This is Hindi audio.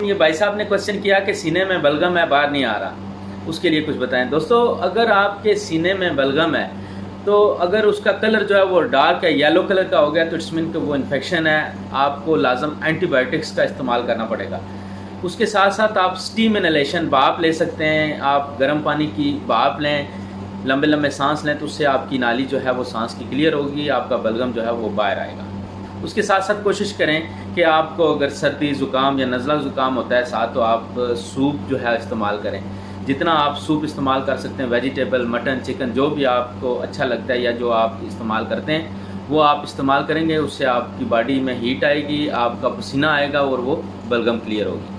ये भाई साहब ने क्वेश्चन किया कि सीने में बलगम है, बाहर नहीं आ रहा, उसके लिए कुछ बताएं। दोस्तों, अगर आपके सीने में बलगम है तो अगर उसका कलर जो है वो डार्क है, येलो कलर का हो गया, तो इट्स मीन कि वो इन्फेक्शन है, आपको लाजम एंटीबायोटिक्स का इस्तेमाल करना पड़ेगा। उसके साथ साथ आप स्टीम इनहेलेशन, भाप ले सकते हैं, आप गर्म पानी की भाप लें, लंबे लंबे सांस लें, तो उससे आपकी नाली जो है वो सांस की क्लियर होगी, आपका बलगम जो है वो बाहर आएगा। उसके साथ साथ कोशिश करें कि आपको अगर सर्दी ज़ुकाम या नज़ला ज़ुकाम होता है साथ, तो आप सूप जो है इस्तेमाल करें। जितना आप सूप इस्तेमाल कर सकते हैं, वेजिटेबल, मटन, चिकन, जो भी आपको अच्छा लगता है या जो आप इस्तेमाल करते हैं वो आप इस्तेमाल करेंगे। उससे आपकी बॉडी में हीट आएगी, आपका पसीना आएगा और वो बलगम क्लियर होगी।